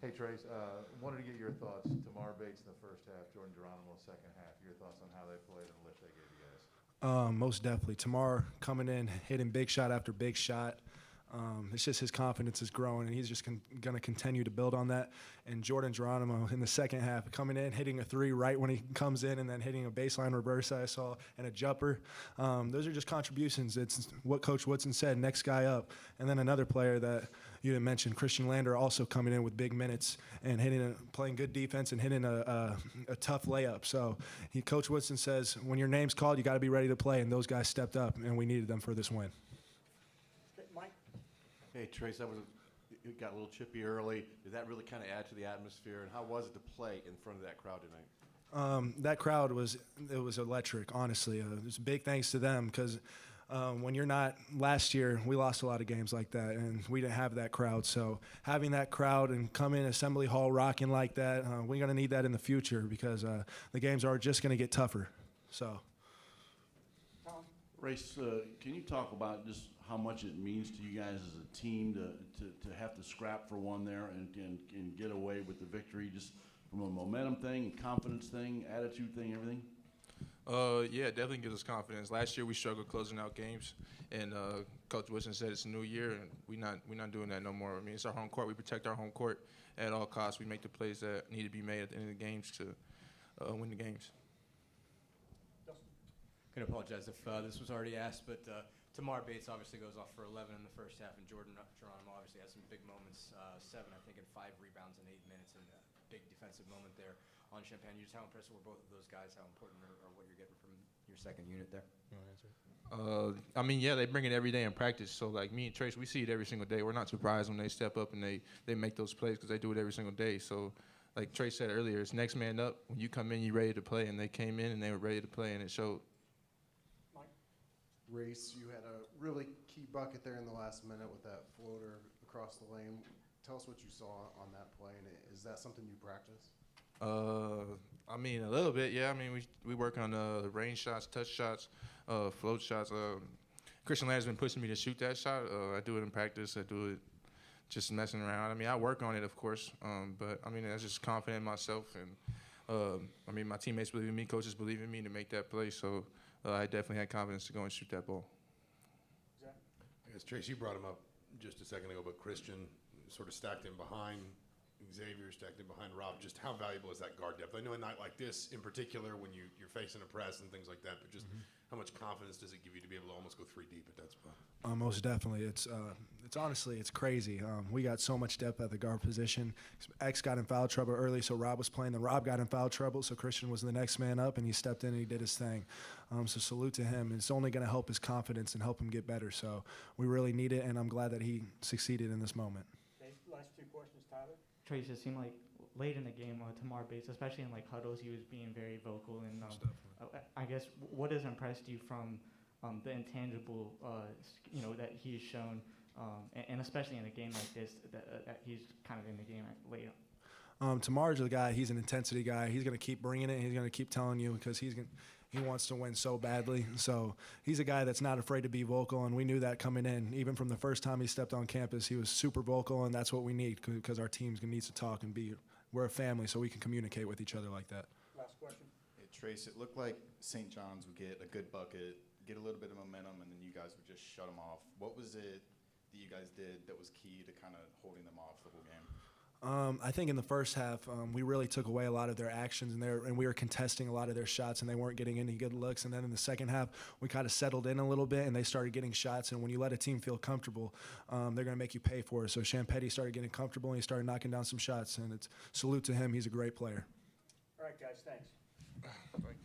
Hey, Trayce, wanted to get your thoughts. Tamar Bates in the first half, Jordan Geronimo second half. Your thoughts on how they played and the lift they gave you guys? Most definitely. Tamar coming in, hitting big shot after big shot. It's just his confidence is growing, and he's just going to continue to build on that. And Jordan Geronimo in the second half, coming in, hitting a three right when he comes in, and then hitting a baseline reverse I saw, and a jumper. Those are just contributions. It's what Coach Woodson said, next guy up. And then another player that you didn't mention, Christian Lander, also coming in with big minutes and playing good defense and hitting a tough layup. So Coach Woodson says, when your name's called, you got to be ready to play, and those guys stepped up, and we needed them for this win. Mike? Hey, Trayce, it got a little chippy early. Did that really kind of add to the atmosphere? And how was it to play in front of that crowd tonight? That crowd was electric, honestly. It was a big thanks to them because when you're not, last year we lost a lot of games like that, and we didn't have that crowd. So having that crowd and come in Assembly Hall rocking like that, we're going to need that in the future because the games are just going to get tougher. So. Race, can you talk about just how much it means to you guys as a team to have to scrap for one there and get away with the victory, just from a momentum thing, confidence thing, attitude thing, everything? Yeah, it definitely gives us confidence. Last year we struggled closing out games, and Coach Wilson said it's a new year, and we're not doing that no more. I mean, it's our home court. We protect our home court at all costs. We make the plays that need to be made at the end of the games to win the games. I can apologize if this was already asked, but Tamar Bates obviously goes off for 11 in the first half, and Jordan Geronimo obviously has some big moments, 7, I think, and 5 rebounds in 8 minutes, and a big defensive moment there on Champaign. Just how impressive were both of those guys, how important are what you're getting from your second unit there? You want to answer? I mean, yeah, they bring it every day in practice. So, like, me and Trayce, we see it every single day. We're not surprised when they step up and they make those plays because they do it every single day. So, like Trayce said earlier, it's next man up. When you come in, you're ready to play, and they came in and they were ready to play, and it showed. Race, you had a really key bucket there in the last minute with that floater across the lane. Tell us what you saw on that play, and is that something you practice? I mean, a little bit, yeah. I mean, we work on range shots, touch shots, float shots. Christian Lander's been pushing me to shoot that shot. I do it in practice. I do it just messing around. I mean, I work on it, of course, but, I mean, I was just confident in myself. And, I mean, my teammates believe in me, coaches believe in me to make that play. So I definitely had confidence to go and shoot that ball. I guess, Trayce, you brought him up just a second ago, but Christian sort of stacked him behind Xavier, stacked him behind Rob. Just how valuable is that guard depth? I know a night like this in particular when you're facing a press and things like that, but just how much confidence does it give you to be able to almost go 3 deep at that spot? Most definitely. It's honestly, it's crazy. We got so much depth at the guard position. X got in foul trouble early, so Rob was playing. Then Rob got in foul trouble, so Christian was the next man up, and he stepped in and he did his thing. So salute to him. It's only going to help his confidence and help him get better. So we really need it, and I'm glad that he succeeded in this moment. Okay, last 2 questions, Tyler. Trayce, it seemed like late in the game, Tamar Bates, especially in like huddles, he was being very vocal. And I guess what has impressed you from the intangible, that he's shown, and especially in a game like this, that he's kind of in the game late. Tamar's the guy. He's an intensity guy. He's going to keep bringing it. He's going to keep telling you because he wants to win so badly. So he's a guy that's not afraid to be vocal, and we knew that coming in. Even from the first time he stepped on campus, he was super vocal, and that's what we need because our team needs to talk and be. We're a family, so we can communicate with each other like that. Last question. Hey, Trayce, it looked like St. John's would get a good bucket, get a little bit of momentum, and then you guys would just shut them off. What was it that you guys did that was key to kind of holding them off the whole game? I think in the first half, we really took away a lot of their actions, and we were contesting a lot of their shots, and they weren't getting any good looks. And then in the second half, we kind of settled in a little bit, and they started getting shots. And when you let a team feel comfortable, they're going to make you pay for it. So Champetti started getting comfortable, and he started knocking down some shots. And it's salute to him. He's a great player. All right, guys, thanks. Thank you.